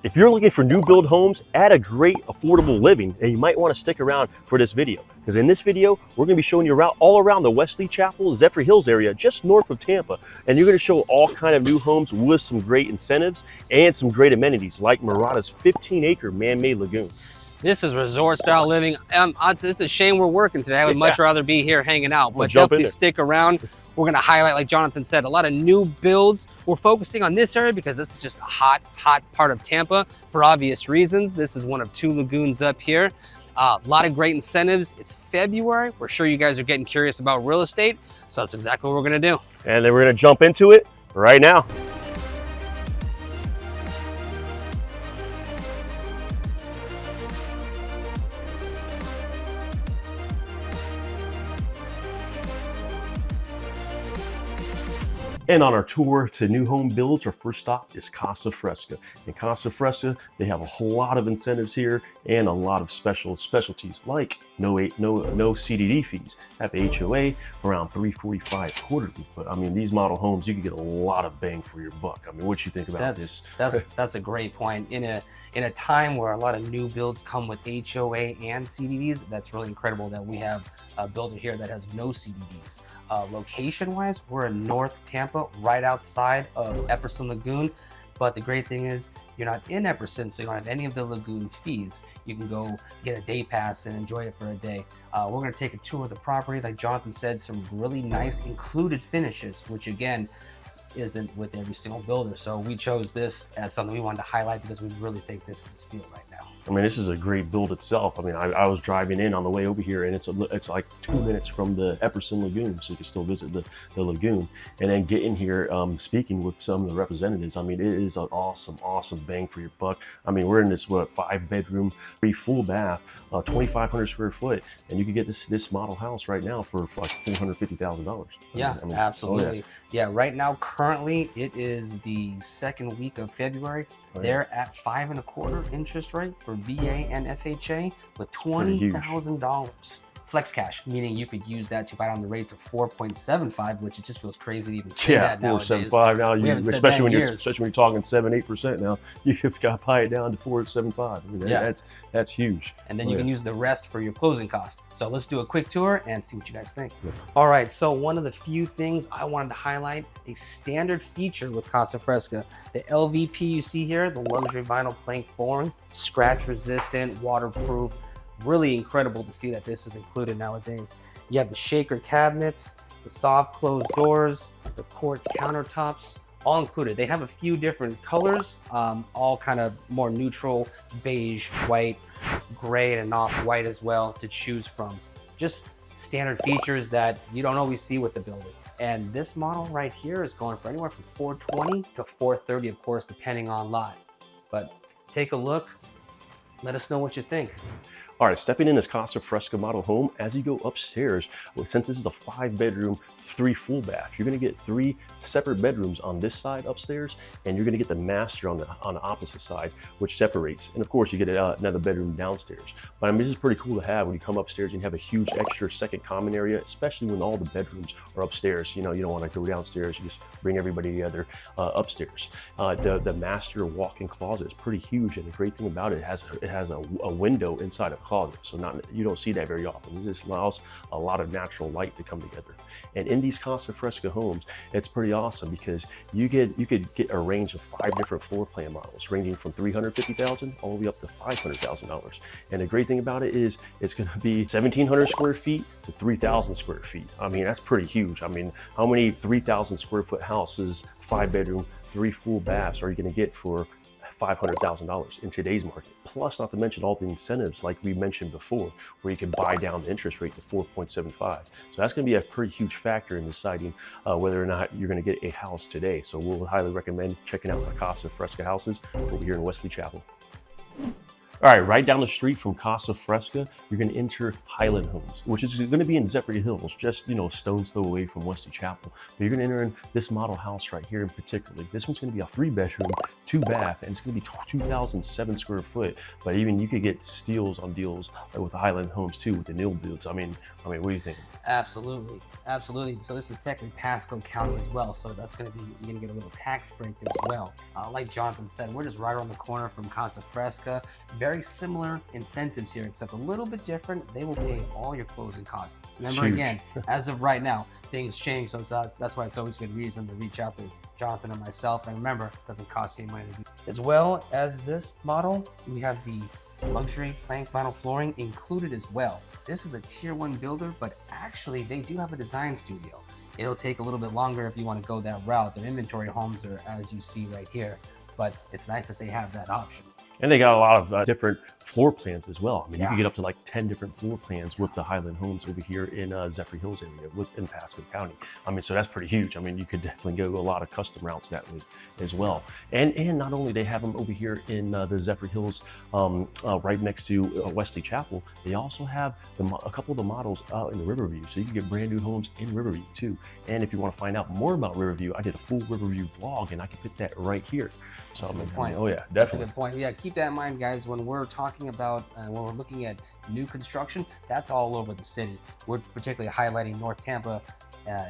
If you're looking for new build homes at a great affordable living, then you might want to stick around for this video, because in this video we're going to be showing you around all around the Wesley Chapel Zephyrhills area just north of Tampa, and you're going to show all kind of new homes with some great incentives and some great amenities like Mirada's 15-acre man-made lagoon. This is resort style living. It's a shame we're working today. I would much rather be here hanging out, but definitely stick around. We're gonna highlight, like Jonathan said, a lot of new builds. We're focusing on this area because this is just a hot part of Tampa for obvious reasons. This is one of two lagoons up here. A lot of great incentives. It's February. We're sure you guys are getting curious about real estate, so that's exactly what we're gonna do. And then we're gonna jump into it right now. And on our tour to new home builds, our first stop is Casa Fresca. In Casa Fresca, they have a whole lot of incentives here and a lot of specialties like no CDD fees. Have HOA around $345 quarterly. But I mean, these model homes, you can get a lot of bang for your buck. I mean, what you think about this? That's a great point. In a time where a lot of new builds come with HOA and CDDs, that's really incredible that we have a builder here that has no CDDs. Location-wise, we're in North Tampa, right outside of Epperson Lagoon. But the great thing is you're not in Epperson, so you don't have any of the lagoon fees. You can go get a day pass and enjoy it for a day. We're going to take a tour of the property. Like Jonathan said, some really nice included finishes, which again, isn't with every single builder. So we chose this as something we wanted to highlight because we really think this is a steal right now. I mean, this is a great build itself. I mean, I was driving in on the way over here, and it's like 2 minutes from the Epperson Lagoon, so you can still visit the lagoon. And then get in here, speaking with some of the representatives. I mean, it is an awesome bang for your buck. I mean, we're in this 5-bedroom, 3 full bath, 2,500 square foot, and you can get this model house right now for like $450,000. Yeah, I mean, absolutely. Yeah, right now, currently, it is the second week of February. They're at 5.25% interest rate for VA and FHA with $20,000 flex cash, meaning you could use that to buy down the rate to 4.75, which it just feels crazy to even say that nowadays. 4.75 now. Especially when you're talking 7-8% now, you've got to buy it down to 4.75. I mean, that's huge. And then you can use the rest for your closing cost. So let's do a quick tour and see what you guys think. All right, so one of the few things I wanted to highlight, a standard feature with Casa Fresca, the LVP you see here, the luxury vinyl plank flooring, scratch resistant, waterproof. Really incredible to see that this is included nowadays. You have the shaker cabinets, the soft closed doors, the quartz countertops, all included. They have a few different colors, all kind of more neutral, beige, white, gray, and off-white as well to choose from. Just standard features that you don't always see with the building. And this model right here is going for anywhere from $420 to $430, of course, depending on lot. But take a look, let us know what you think. All right, stepping in this Casa Fresca model home, as you go upstairs, since this is a 5-bedroom, 3 full bath, you're gonna get 3 separate bedrooms on this side upstairs, and you're gonna get the master on the opposite side, which separates. And of course, you get another bedroom downstairs. But I mean, this is pretty cool to have when you come upstairs and you have a huge extra second common area, especially when all the bedrooms are upstairs. You know, you don't wanna go downstairs, you just bring everybody together upstairs. The master walk-in closet is pretty huge, and the great thing about it, it has a window inside a closet, so you don't see that very often. This allows a lot of natural light to come together. And in these Casa Fresca homes, it's pretty awesome because you could get a range of 5 different floor plan models, ranging from $350,000 all the way up to $500,000. And the great thing about it is it's going to be 1,700 square feet to 3,000 square feet. I mean, that's pretty huge. I mean, how many 3,000 square foot houses, 5-bedroom, 3 full baths are you going to get for $500,000 in today's market? Plus, not to mention all the incentives like we mentioned before, where you can buy down the interest rate to 4.75. So that's going to be a pretty huge factor in deciding whether or not you're going to get a house today. So we'll highly recommend checking out the Casa Fresca houses over here in Wesley Chapel. All right, right down the street from Casa Fresca, you're going to enter Highland Homes, which is going to be in Zephyrhills, just a stone's throw away from Wesley Chapel. But you're going to enter in this model house right here in particular. This one's going to be a 3-bedroom, 2-bath, and it's going to be 2,007 square foot. But even you could get steals on deals like with the Highland Homes too, with the new builds. I mean, what do you think? Absolutely, absolutely. So this is technically Pasco County as well. So that's going to be, you're going to get a little tax break as well. Like Jonathan said, we're just right around the corner from Casa Fresca. Very similar incentives here, except a little bit different. They will pay all your closing costs. Remember, again, as of right now, things change. So that's why it's always a good reason to reach out to Jonathan and myself. And remember, it doesn't cost you any money to do. As well as this model, we have the luxury plank vinyl flooring included as well. This is a tier 1 builder, but actually they do have a design studio. It'll take a little bit longer if you want to go that route. Their inventory homes are as you see right here, but it's nice that they have that option. And they got a lot of different floor plans as well. I mean, you can get up to like 10 different floor plans with the Highland Homes over here in Zephyrhills area in Pasco County. I mean, so that's pretty huge. I mean, you could definitely go a lot of custom routes that way as well. And not only they have them over here in the Zephyrhills right next to Wesley Chapel, they also have a couple of the models out in the Riverview. So you can get brand new homes in Riverview too. And if you want to find out more about Riverview, I did a full Riverview vlog and I can put that right here. So That's a good point. Oh yeah, definitely. That's a good point. Yeah, keep that in mind, guys. When we're talking about, when we're looking at new construction, that's all over the city. We're particularly highlighting North Tampa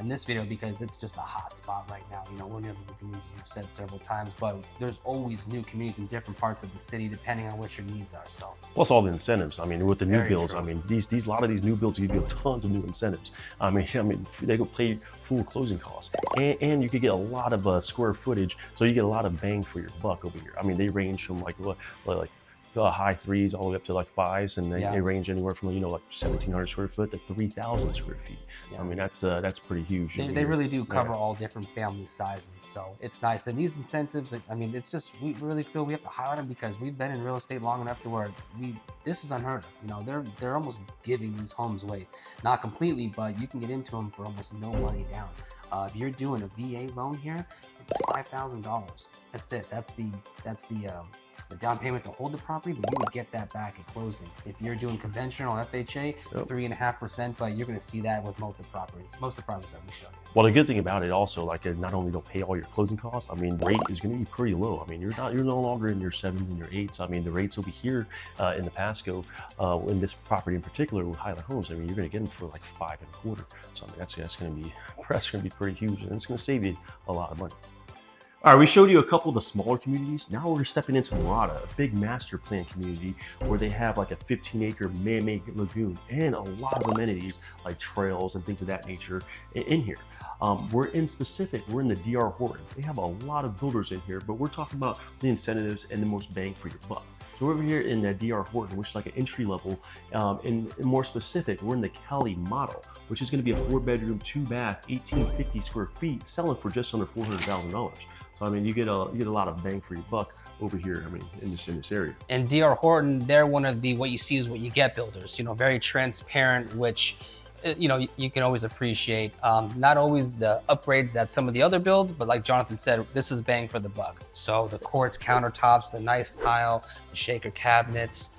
in this video because it's just a hot spot right now. We're near the communities you've said several times, but there's always new communities in different parts of the city depending on what your needs are. So plus all the incentives. I mean, with the new Very builds, true. I mean, a lot of these new builds give you tons of new incentives. I mean, they go pay full closing costs, and you could get a lot of square footage, so you get a lot of bang for your buck over here. I mean, they range from like high 3s all the way up to like 5s, and they range anywhere from like 1,700 square foot to 3,000 square feet. Yeah. I mean, that's pretty huge. They really do cover all different family sizes, so it's nice. And these incentives, I mean, it's just, we really feel we have to highlight them because we've been in real estate long enough to where this is unheard of. They're almost giving these homes away, not completely, but you can get into them for almost no money down. If you're doing a VA loan here, it's $5,000. That's it. That's the down payment to hold the property, but you would get that back at closing. If you're doing conventional FHA, 3.5%, but you're going to see that with most of the properties that we show you. Well, the good thing about it also, like, not only don't pay all your closing costs, I mean, the rate is going to be pretty low. I mean, you're no longer in your 7s and your 8s. I mean, the rates will be here in the Pasco, in this property in particular with Highland Homes. I mean, you're going to get them for like 5.25. So I mean, that's going to be pretty huge, and it's going to save you a lot of money. All right, we showed you a couple of the smaller communities. Now we're stepping into Mirada, a big master plan community where they have like a 15-acre man-made lagoon and a lot of amenities like trails and things of that nature in here. We're in the DR Horton. They have a lot of builders in here, but we're talking about the incentives and the most bang for your buck. So we're over here in the DR Horton, which is like an entry level, and more specific, we're in the Cali model, which is going to be a 4-bedroom, 2-bath, 1,850 square feet, selling for just under $400,000. So I mean, you get a lot of bang for your buck over here. I mean, in this area. And DR Horton, they're one of the what you see is what you get builders. Very transparent, which you can always appreciate. Not always the upgrades that some of the other builds, but like Jonathan said, this is bang for the buck. So the quartz countertops, the nice tile, the shaker cabinets,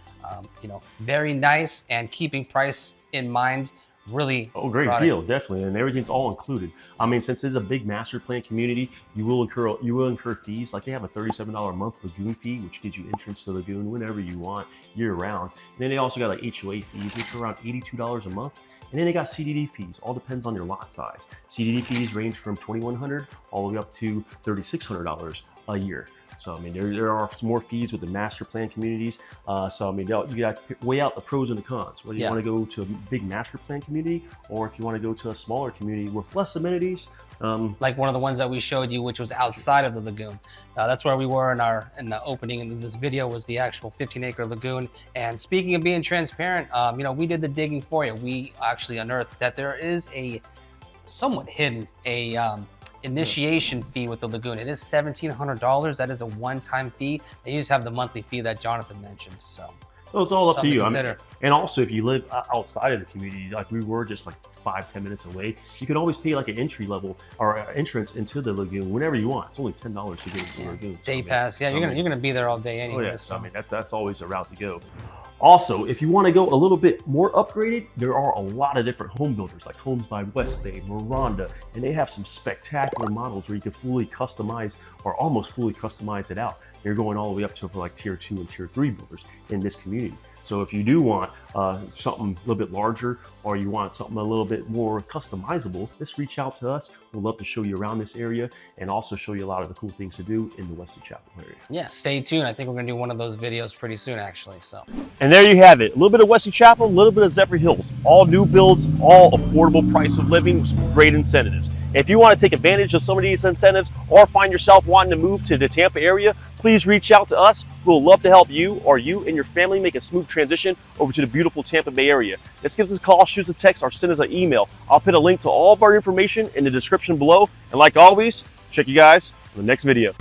very nice, and keeping price in mind. Really great deal, definitely, and everything's all included. I mean, since it's a big master plan community, you will incur fees. Like they have a $37 a month lagoon fee, which gives you entrance to the lagoon whenever you want, year round. And then they also got like HOA fees, which are around $82 a month. And then they got CDD fees. All depends on your lot size. CDD fees range from $2,100 all the way up to $3,600 a year. So I mean, there are more fees with the master plan communities. So I mean, you got to weigh out the pros and the cons. Whether you want to go to a big master plan community, or if you want to go to a smaller community with less amenities. Like one of the ones that we showed you, which was outside of the lagoon. That's where we were in the opening in this video, was the actual 15-acre lagoon. And speaking of being transparent, we did the digging for you. We actually unearthed that there is a somewhat hidden initiation fee with the lagoon. It is $1,700. That is a one-time fee. And you just have the monthly fee that Jonathan mentioned. So So it's all up to Something you. to I mean, consider. and also, if you live outside of the community, like we were just like 5-10 minutes away, you can always pay like an entry level or entrance into the lagoon whenever you want. It's only $10 to get into the lagoon. So, Day I mean, pass. Yeah, you're gonna be there all day anyway. Oh yeah, So. I mean that's always a route to go. Also, if you want to go a little bit more upgraded, there are a lot of different home builders like Homes by Wesley, Mirada, and they have some spectacular models where you can fully customize or almost fully customize it out. You're going all the way up to like tier 2 and tier 3 builders in this community. So if you do want something a little bit larger, or you want something a little bit more customizable, just reach out to us. We'd love to show you around this area and also show you a lot of the cool things to do in the Wesley Chapel area. Yeah, stay tuned. I think we're gonna do one of those videos pretty soon, actually. So. And there you have it. A little bit of Wesley Chapel, a little bit of Zephyrhills. All new builds, all affordable price of living with some great incentives. If you want to take advantage of some of these incentives or find yourself wanting to move to the Tampa area, please reach out to us. We'll love to help you or you and your family make a smooth transition over to the beautiful Tampa Bay area. Just give us a call, shoot us a text, or send us an email. I'll put a link to all of our information in the description below. And like always, check you guys in the next video.